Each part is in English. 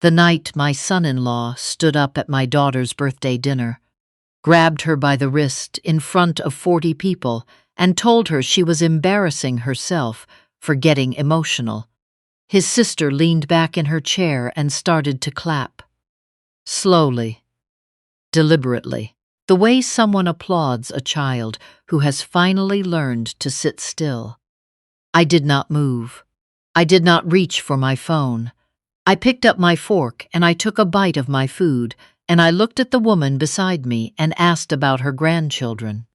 The night my son-in-law stood up at my daughter's birthday dinner, grabbed her by the wrist in front of 40 people, and told her she was embarrassing herself for getting emotional. His sister leaned back in her chair and started to clap. Slowly, deliberately, the way someone applauds a child who has finally learned to sit still. I did not move. I did not reach for my phone. I picked up my fork and I took a bite of my food, and I looked at the woman beside me and asked about her grandchildren.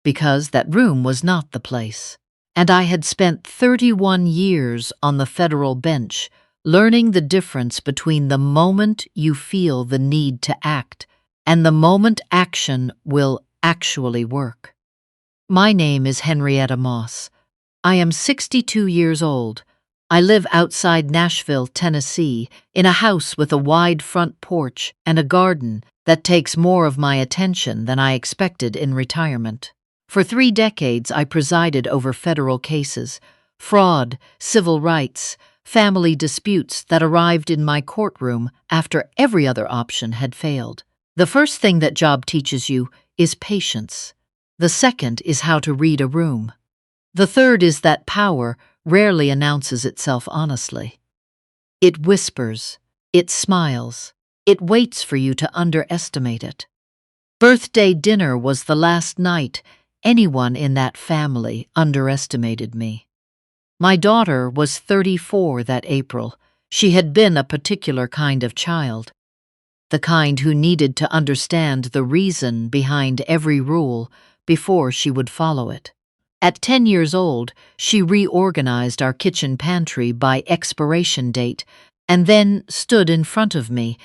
Because that room was not the place, and I had spent 31 years on the federal bench learning the difference between the moment you feel the need to act and the moment action will actually work. My name is Henrietta Moss. I am 62 years old. I live outside Nashville, Tennessee, in a house with a wide front porch and a garden that takes more of my attention than I expected in retirement. For 3 decades, I presided over federal cases, fraud, civil rights, family disputes that arrived in my courtroom after every other option had failed. The first thing that job teaches you is patience. The second is how to read a room. The third is that power rarely announces itself honestly. It whispers, it smiles, it waits for you to underestimate it. Birthday dinner was the last night anyone in that family underestimated me. My daughter was 34 that April. She had been a particular kind of child, the kind who needed to understand the reason behind every rule before she would follow it. At 10 years old, she reorganized our kitchen pantry by expiration date and then stood in front of me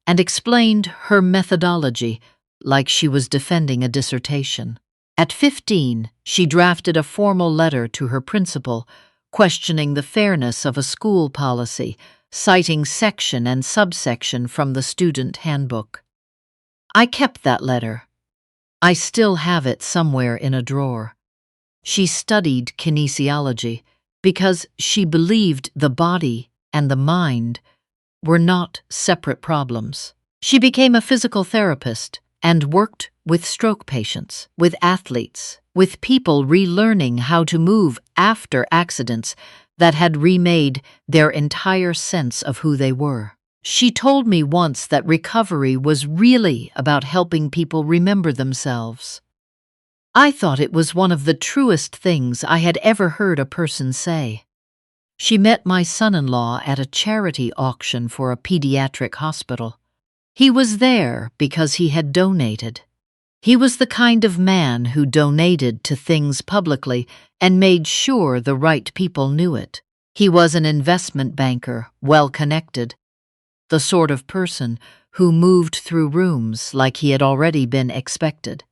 and explained her methodology like she was defending a dissertation. At 15, she drafted a formal letter to her principal, questioning the fairness of a school policy, citing section and subsection from the student handbook. I kept that letter. I still have it somewhere in a drawer. She studied kinesiology because she believed the body and the mind were not separate problems. She became a physical therapist and worked with stroke patients, with athletes, with people relearning how to move after accidents that had remade their entire sense of who they were. She told me once that recovery was really about helping people remember themselves. I thought it was one of the truest things I had ever heard a person say. She met my son-in-law at a charity auction for a pediatric hospital. He was there because he had donated. He was the kind of man who donated to things publicly and made sure the right people knew it. He was an investment banker, well-connected, the sort of person who moved through rooms like he had already been expected.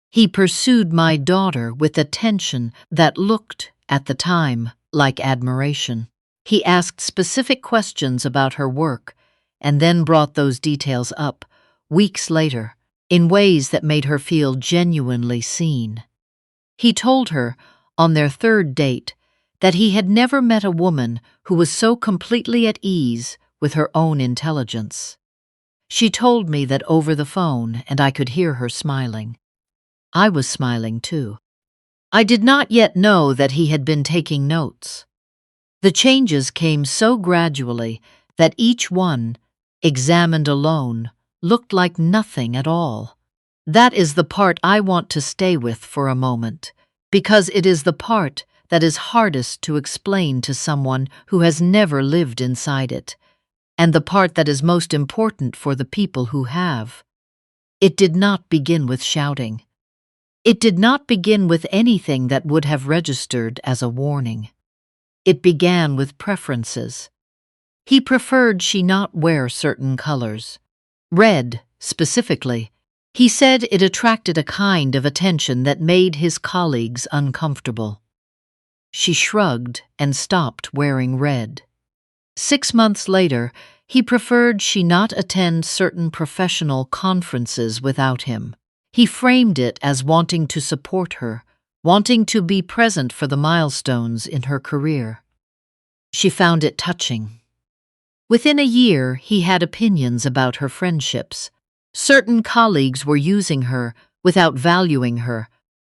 He pursued my daughter with attention that looked, at the time, like admiration. He asked specific questions about her work and then brought those details up, weeks later, in ways that made her feel genuinely seen. He told her, on their 3rd date, that he had never met a woman who was so completely at ease with her own intelligence. She told me that over the phone, and I could hear her smiling. I was smiling too. I did not yet know that he had been taking notes. The changes came so gradually that each one, examined alone, looked like nothing at all. That is the part I want to stay with for a moment, because it is the part that is hardest to explain to someone who has never lived inside it, and the part that is most important for the people who have. It did not begin with shouting. It did not begin with anything that would have registered as a warning. It began with preferences. He preferred she not wear certain colors. Red, specifically. He said it attracted a kind of attention that made his colleagues uncomfortable. She shrugged and stopped wearing red. 6 months later, he preferred she not attend certain professional conferences without him. He framed it as wanting to support her, wanting to be present for the milestones in her career. She found it touching. Within a year, he had opinions about her friendships. Certain colleagues were using her without valuing her.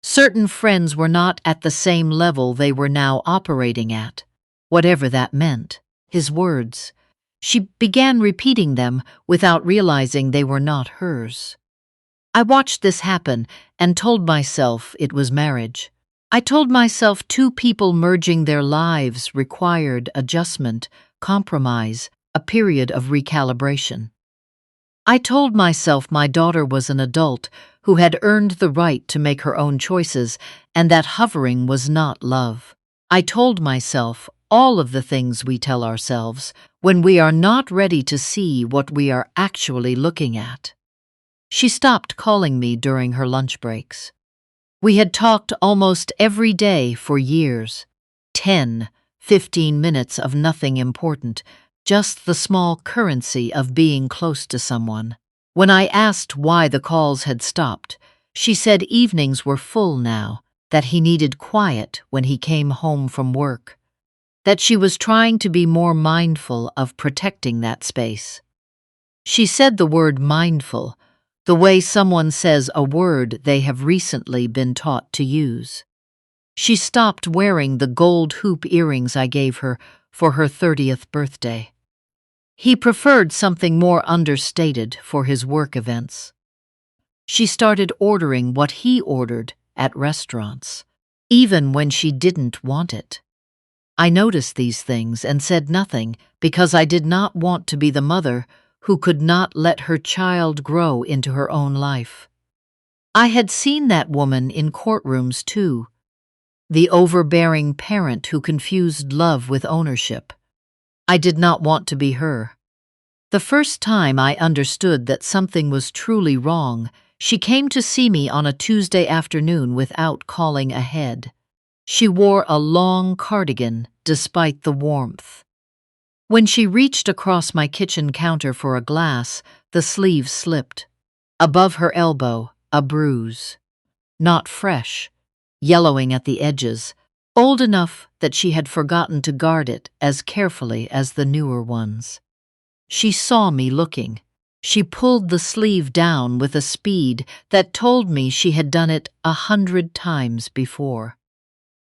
Certain friends were not at the same level they were now operating at. Whatever that meant, his words. She began repeating them without realizing they were not hers. I watched this happen and told myself it was marriage. I told myself two people merging their lives required adjustment, compromise, a period of recalibration. I told myself my daughter was an adult who had earned the right to make her own choices and that hovering was not love. I told myself all of the things we tell ourselves when we are not ready to see what we are actually looking at. She stopped calling me during her lunch breaks. We had talked almost every day for years. 10, 15 minutes of nothing important, just the small currency of being close to someone. When I asked why the calls had stopped, she said evenings were full now, that he needed quiet when he came home from work, that she was trying to be more mindful of protecting that space. She said the word mindful, the way someone says a word they have recently been taught to use. She stopped wearing the gold hoop earrings I gave her for her 30th birthday. He preferred something more understated for his work events. She started ordering what he ordered at restaurants, even when she didn't want it. I noticed these things and said nothing because I did not want to be the mother who could not let her child grow into her own life. I had seen that woman in courtrooms too, the overbearing parent who confused love with ownership. I did not want to be her. The first time I understood that something was truly wrong, she came to see me on a Tuesday afternoon without calling ahead. She wore a long cardigan despite the warmth. When she reached across my kitchen counter for a glass, the sleeve slipped. Above her elbow, a bruise. Not fresh, yellowing at the edges, old enough that she had forgotten to guard it as carefully as the newer ones. She saw me looking. She pulled the sleeve down with a speed that told me she had done it 100 times before.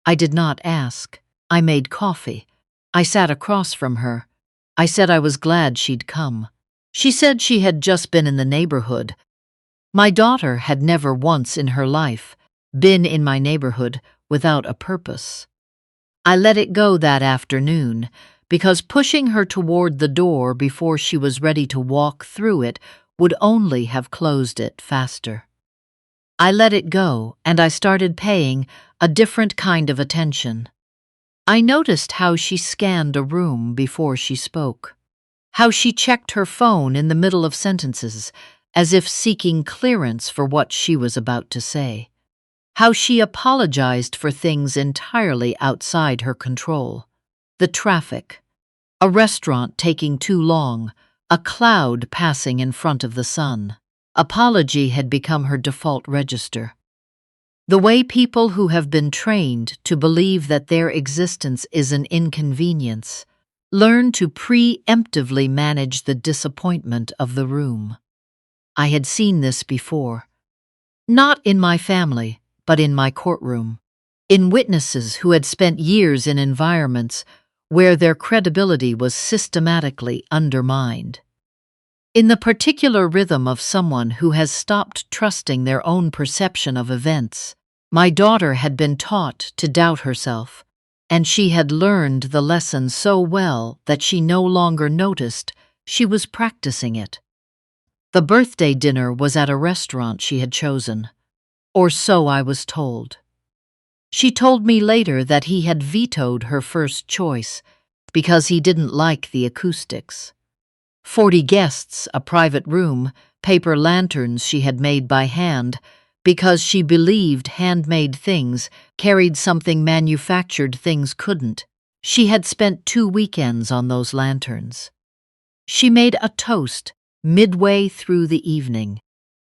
I did not ask. I made coffee. I sat across from her. I said I was glad she'd come. She said she had just been in the neighborhood. My daughter had never once in her life been in my neighborhood without a purpose. I let it go that afternoon because pushing her toward the door before she was ready to walk through it would only have closed it faster. I let it go and I started paying a different kind of attention. I noticed how she scanned a room before she spoke, how she checked her phone in the middle of sentences as if seeking clearance for what she was about to say, how she apologized for things entirely outside her control. The traffic, a restaurant taking too long, a cloud passing in front of the sun. Apology had become her default register. The way people who have been trained to believe that their existence is an inconvenience learn to preemptively manage the disappointment of the room. I had seen this before. Not in my family, but in my courtroom. In witnesses who had spent years in environments where their credibility was systematically undermined. In the particular rhythm of someone who has stopped trusting their own perception of events. My daughter had been taught to doubt herself, and she had learned the lesson so well that she no longer noticed she was practicing it. The birthday dinner was at a restaurant she had chosen, or so I was told. She told me later that he had vetoed her first choice because he didn't like the acoustics. 40 guests, a private room, paper lanterns she had made by hand, because she believed handmade things carried something manufactured things couldn't. She had spent 2 weekends on those lanterns. She made a toast midway through the evening.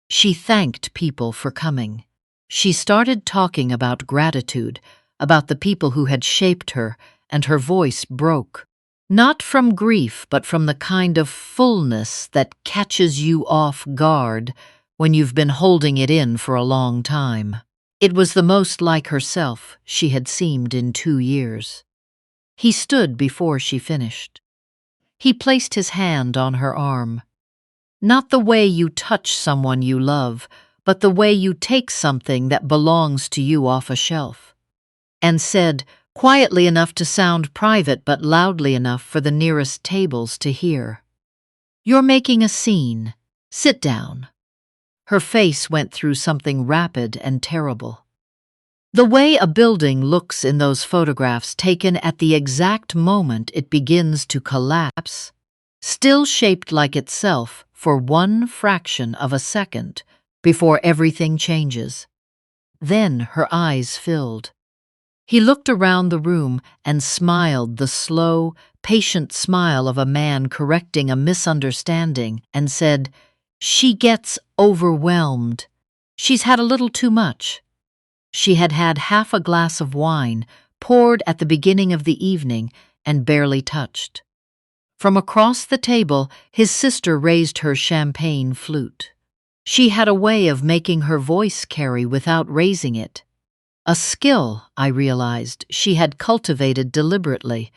She thanked people for coming. She started talking about gratitude, about the people who had shaped her, and her voice broke. Not from grief, but from the kind of fullness that catches you off guard when you've been holding it in for a long time. It was the most like herself she had seemed in 2 years. He stood before she finished. He placed his hand on her arm. Not the way you touch someone you love, but the way you take something that belongs to you off a shelf. And said, quietly enough to sound private but loudly enough for the nearest tables to hear, "You're making a scene. Sit down." Her face went through something rapid and terrible. The way a building looks in those photographs taken at the exact moment it begins to collapse, still shaped like itself for one fraction of a second before everything changes. Then her eyes filled. He looked around the room and smiled the slow, patient smile of a man correcting a misunderstanding and said, "She gets overwhelmed. She's had a little too much." She had had half a glass of wine, poured at the beginning of the evening and barely touched. From across the table, his sister raised her champagne flute. She had a way of making her voice carry without raising it. A skill, I realized, she had cultivated deliberately.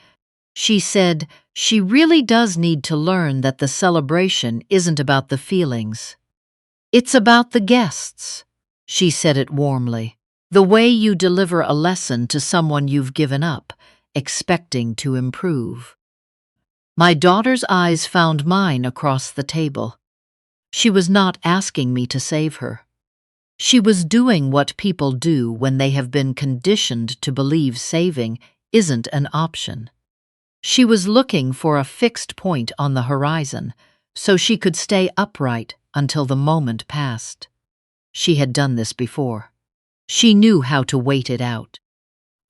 She said, "She really does need to learn that the celebration isn't about the feelings. It's about the guests." She said it warmly. "The way you deliver a lesson to someone you've given up, expecting to improve." My daughter's eyes found mine across the table. She was not asking me to save her. She was doing what people do when they have been conditioned to believe saving isn't an option. She was looking for a fixed point on the horizon so she could stay upright until the moment passed. She had done this before. She knew how to wait it out.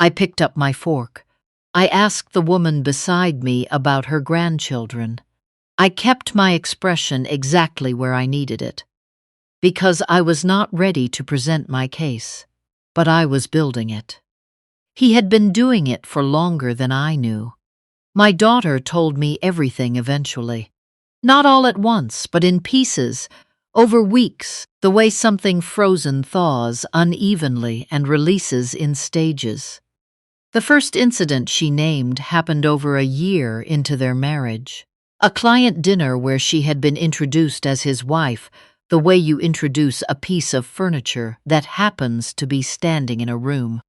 I picked up my fork. I asked the woman beside me about her grandchildren. I kept my expression exactly where I needed it, because I was not ready to present my case, but I was building it. He had been doing it for longer than I knew. My daughter told me everything eventually. Not all at once, but in pieces, over weeks, the way something frozen thaws unevenly and releases in stages. The first incident she named happened over a year into their marriage. A client dinner where she had been introduced as his wife, the way you introduce a piece of furniture that happens to be standing in a room.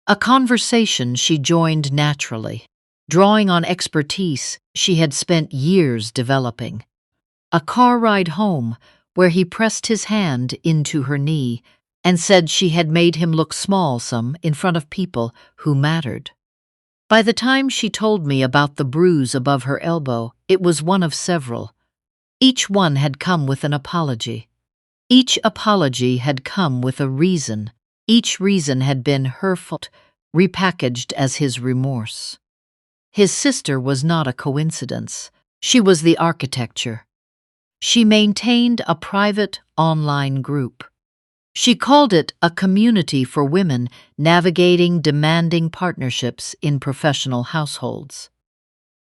A conversation she joined naturally, drawing on expertise she had spent years developing. A car ride home where he pressed his hand into her knee and said she had made him look smallsome in front of people who mattered. By the time she told me about the bruise above her elbow, it was one of several. Each one had come with an apology. Each apology had come with a reason. Each reason had been her fault, repackaged as his remorse. His sister was not a coincidence. She was the architecture. She maintained a private online group. She called it a community for women navigating demanding partnerships in professional households.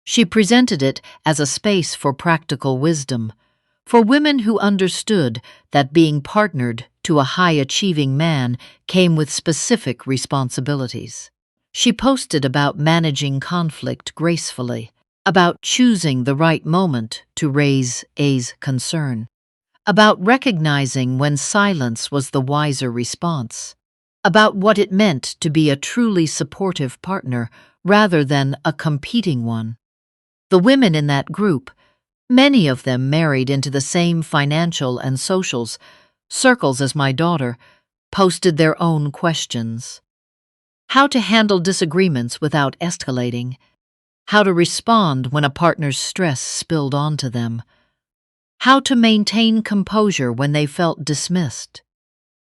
She presented it as a space for practical wisdom, for women who understood that being partnered to a high-achieving man came with specific responsibilities. She posted about managing conflict gracefully, about choosing the right moment to raise A's concern, about recognizing when silence was the wiser response, about what it meant to be a truly supportive partner rather than a competing one. The women in that group, many of them married into the same financial and social circles as my daughter, posted their own questions. How to handle disagreements without escalating, how to respond when a partner's stress spilled onto them, how to maintain composure when they felt dismissed.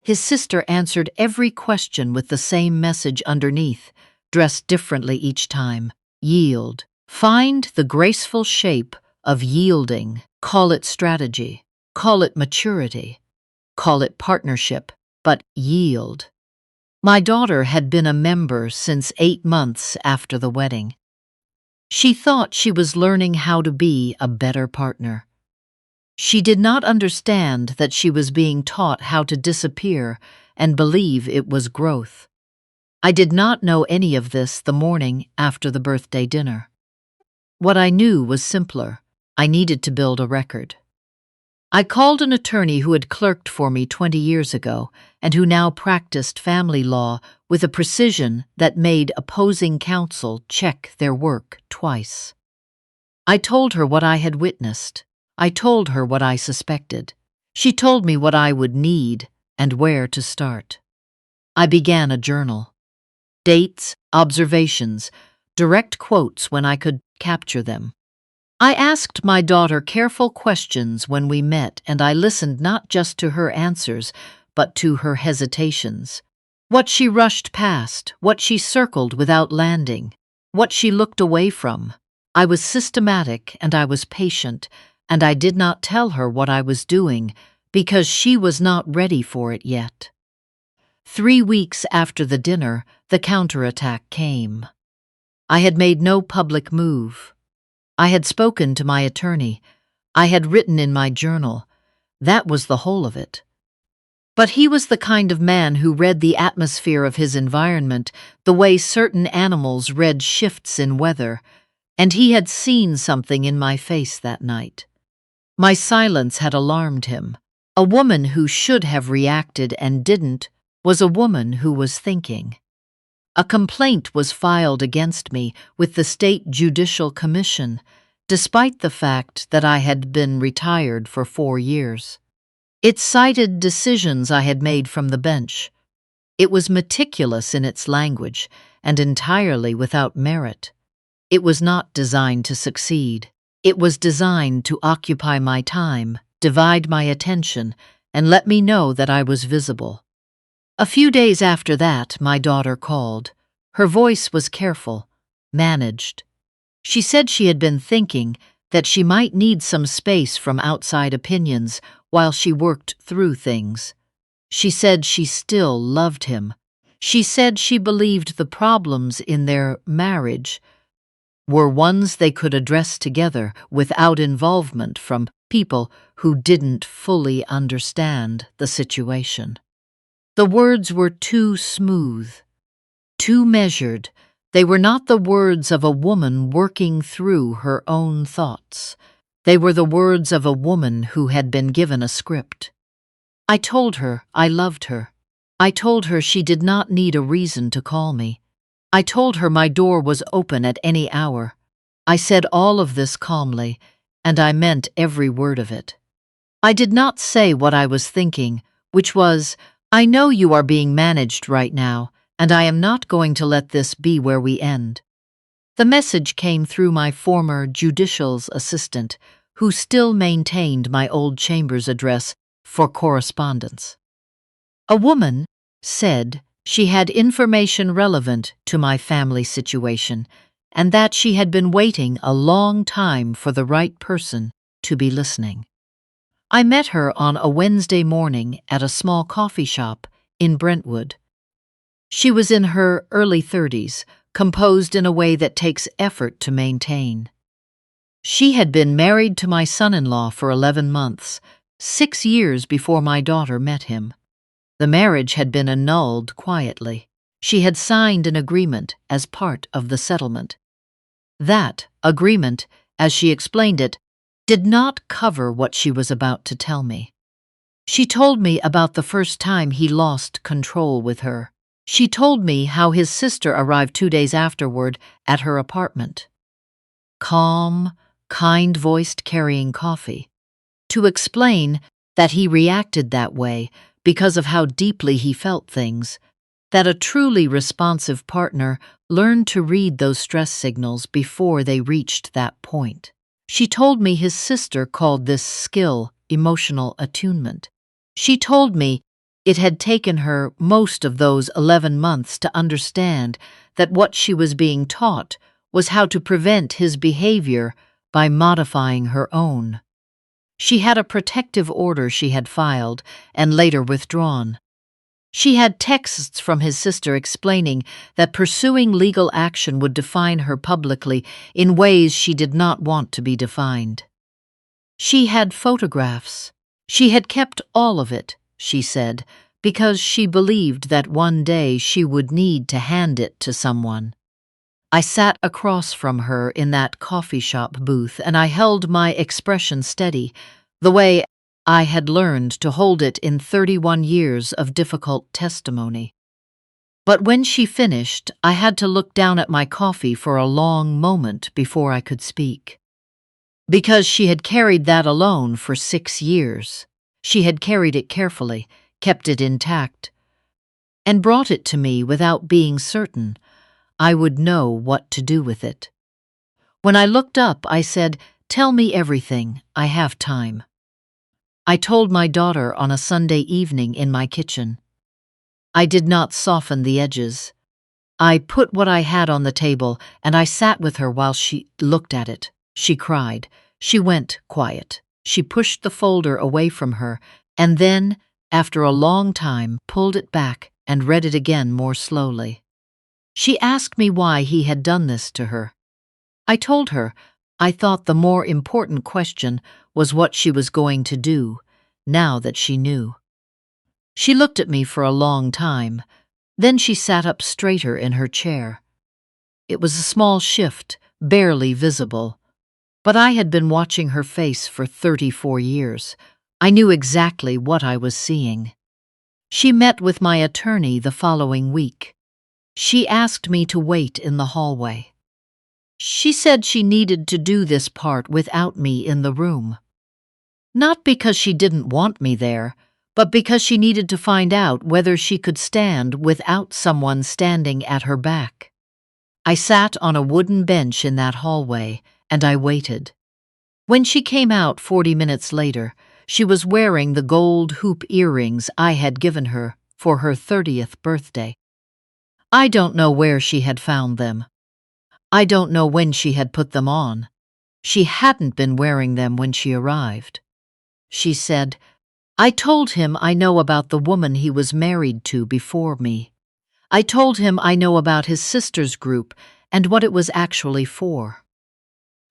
His sister answered every question with the same message underneath, dressed differently each time: yield. Find the graceful shape of yielding. Call it strategy. Call it maturity. Call it partnership. But yield. My daughter had been a member since 8 months after the wedding. She thought she was learning how to be a better partner. She did not understand that she was being taught how to disappear and believe it was growth. I did not know any of this the morning after the birthday dinner. What I knew was simpler. I needed to build a record. I called an attorney who had clerked for me 20 years ago and who now practiced family law with a precision that made opposing counsel check their work twice. I told her what I had witnessed. I told her what I suspected. She told me what I would need and where to start. I began a journal. Dates, observations, direct quotes when I could capture them. I asked my daughter careful questions when we met, and I listened not just to her answers, but to her hesitations. What she rushed past, what she circled without landing, what she looked away from. I was systematic and I was patient, and I did not tell her what I was doing because she was not ready for it yet. 3 weeks after the dinner, the counterattack came. I had made no public move. I had spoken to my attorney. I had written in my journal. That was the whole of it. But he was the kind of man who read the atmosphere of his environment the way certain animals read shifts in weather, and he had seen something in my face that night. My silence had alarmed him. A woman who should have reacted and didn't was a woman who was thinking. A complaint was filed against me with the State Judicial Commission, despite the fact that I had been retired for 4 years. It cited decisions I had made from the bench. It was meticulous in its language and entirely without merit. It was not designed to succeed. It was designed to occupy my time, divide my attention, and let me know that I was visible. A few days after that, my daughter called. Her voice was careful, managed. She said she had been thinking that she might need some space from outside opinions while she worked through things. She said she still loved him. She said she believed the problems in their marriage were ones they could address together without involvement from people who didn't fully understand the situation. The words were too smooth, too measured. They were not the words of a woman working through her own thoughts. They were the words of a woman who had been given a script. I told her I loved her. I told her she did not need a reason to call me. I told her my door was open at any hour. I said all of this calmly, and I meant every word of it. I did not say what I was thinking, which was, I know you are being managed right now, and I am not going to let this be where we end. The message came through my former judicial's assistant, who still maintained my old chambers address for correspondence. A woman said she had information relevant to my family situation, and that she had been waiting a long time for the right person to be listening. I met her on a Wednesday morning at a small coffee shop in Brentwood. She was in her early 30s, composed in a way that takes effort to maintain. She had been married to my son-in-law for 11 months, 6 years before my daughter met him. The marriage had been annulled quietly. She had signed an agreement as part of the settlement. That agreement, as she explained it, did not cover what she was about to tell me. She told me about the first time he lost control with her. She told me how his sister arrived 2 days afterward at her apartment. Calm, kind-voiced, carrying coffee. To explain that he reacted that way because of how deeply he felt things, that a truly responsive partner learned to read those stress signals before they reached that point. She told me his sister called this skill emotional attunement. She told me it had taken her most of those 11 months to understand that what she was being taught was how to prevent his behavior by modifying her own. She had a protective order she had filed and later withdrawn. She had texts from his sister explaining that pursuing legal action would define her publicly in ways she did not want to be defined. She had photographs. She had kept all of it, she said, because she believed that one day she would need to hand it to someone. I sat across from her in that coffee shop booth and I held my expression steady, the way I had learned to hold it in 31 years of difficult testimony. But when she finished, I had to look down at my coffee for a long moment before I could speak. Because she had carried that alone for 6 years. She had carried it carefully, kept it intact, and brought it to me without being certain I would know what to do with it. When I looked up, I said, "Tell me everything, I have time." I told my daughter on a Sunday evening in my kitchen. I did not soften the edges. I put what I had on the table and I sat with her while she looked at it. She cried. She went quiet. She pushed the folder away from her and then, after a long time, pulled it back and read it again more slowly. She asked me why he had done this to her. I told her I thought the more important question was what she was going to do, now that she knew. She looked at me for a long time. Then she sat up straighter in her chair. It was a small shift, barely visible. But I had been watching her face for 34 years. I knew exactly what I was seeing. She met with my attorney the following week. She asked me to wait in the hallway. She said she needed to do this part without me in the room. Not because she didn't want me there, but because she needed to find out whether she could stand without someone standing at her back. I sat on a wooden bench in that hallway, and I waited. When she came out 40 minutes later, she was wearing the gold hoop earrings I had given her for her 30th birthday. I don't know where she had found them. I don't know when she had put them on. She hadn't been wearing them when she arrived. She said, "I told him I know about the woman he was married to before me. I told him I know about his sister's group and what it was actually for.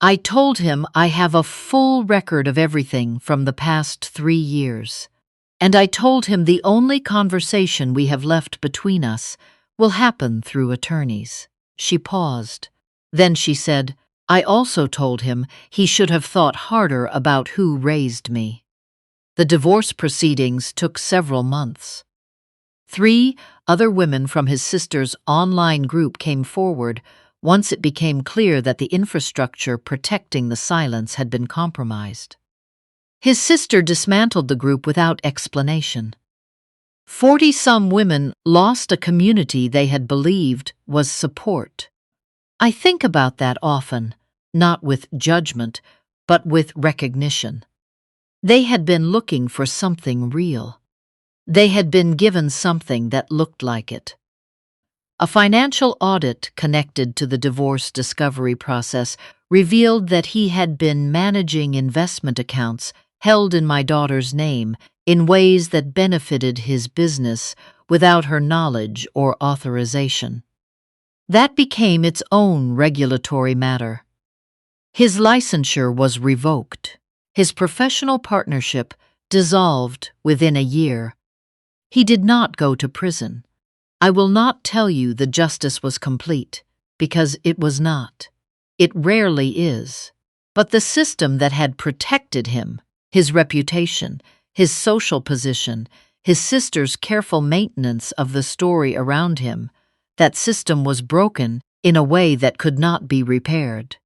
I told him I have a full record of everything from the past 3 years. And I told him the only conversation we have left between us will happen through attorneys." She paused. Then she said, "I also told him he should have thought harder about who raised me." The divorce proceedings took several months. 3 other women from his sister's online group came forward once it became clear that the infrastructure protecting the silence had been compromised. His sister dismantled the group without explanation. 40-some women lost a community they had believed was support. I think about that often, not with judgment, but with recognition. They had been looking for something real. They had been given something that looked like it. A financial audit connected to the divorce discovery process revealed that he had been managing investment accounts held in my daughter's name in ways that benefited his business without her knowledge or authorization. That became its own regulatory matter. His licensure was revoked. His professional partnership dissolved within a year. He did not go to prison. I will not tell you the justice was complete, because it was not. It rarely is. But the system that had protected him, his reputation, his social position, his sister's careful maintenance of the story around him, that system was broken in a way that could not be repaired.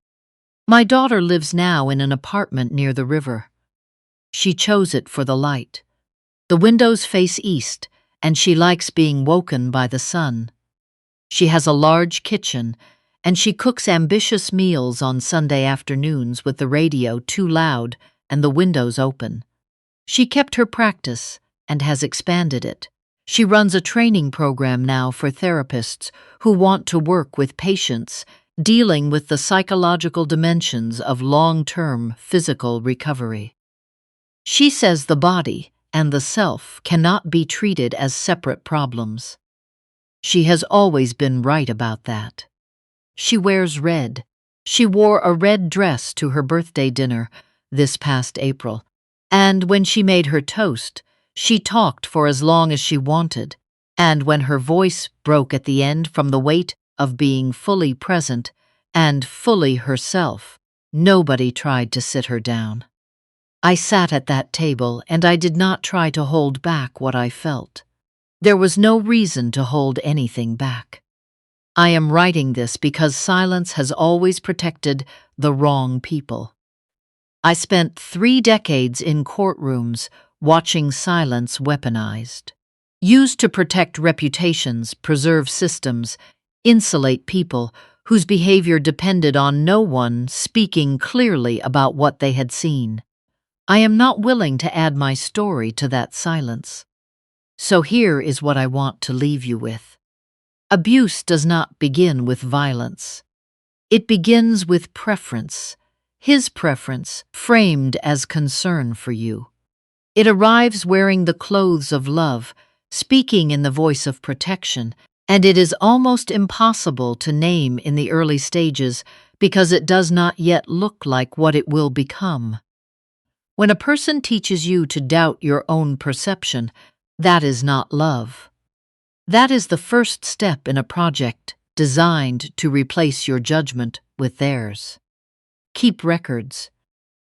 My daughter lives now in an apartment near the river. She chose it for the light. The windows face east, and she likes being woken by the sun. She has a large kitchen, and she cooks ambitious meals on Sunday afternoons with the radio too loud and the windows open. She kept her practice and has expanded it. She runs a training program now for therapists who want to work with patients dealing with the psychological dimensions of long-term physical recovery. She says the body, and the self cannot be treated as separate problems. She has always been right about that. She wears red. She wore a red dress to her birthday dinner this past April, and when she made her toast, she talked for as long as she wanted, and when her voice broke at the end from the weight of being fully present and fully herself, nobody tried to sit her down. I sat at that table and I did not try to hold back what I felt. There was no reason to hold anything back. I am writing this because silence has always protected the wrong people. I spent 3 decades in courtrooms watching silence weaponized, used to protect reputations, preserve systems, insulate people whose behavior depended on no one speaking clearly about what they had seen. I am not willing to add my story to that silence. So here is what I want to leave you with. Abuse does not begin with violence. It begins with preference, his preference framed as concern for you. It arrives wearing the clothes of love, speaking in the voice of protection, and it is almost impossible to name in the early stages because it does not yet look like what it will become. When a person teaches you to doubt your own perception, that is not love. That is the first step in a project designed to replace your judgment with theirs. Keep records.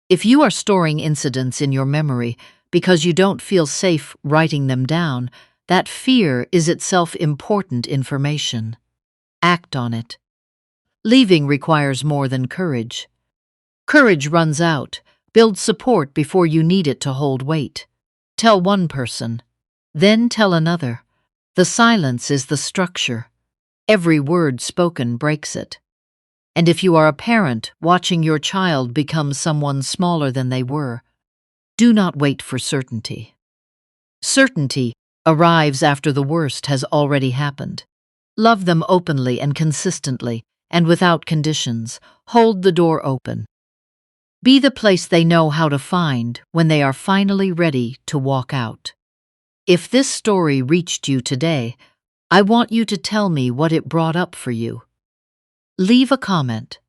If you are storing incidents in your memory because you don't feel safe writing them down, that fear is itself important information. Act on it. Leaving requires more than courage. Courage runs out. Build support before you need it to hold weight. Tell one person, then tell another. The silence is the structure. Every word spoken breaks it. And if you are a parent watching your child become someone smaller than they were, do not wait for certainty. Certainty arrives after the worst has already happened. Love them openly and consistently, and without conditions. Hold the door open. Be the place they know how to find when they are finally ready to walk out. If this story reached you today, I want you to tell me what it brought up for you. Leave a comment.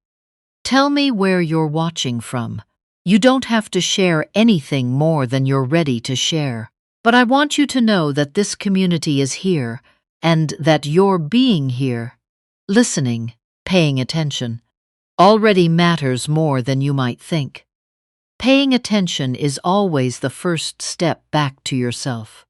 Tell me where you're watching from. You don't have to share anything more than you're ready to share, but I want you to know that this community is here and that your being here, listening, paying attention, already matters more than you might think. Paying attention is always the first step back to yourself.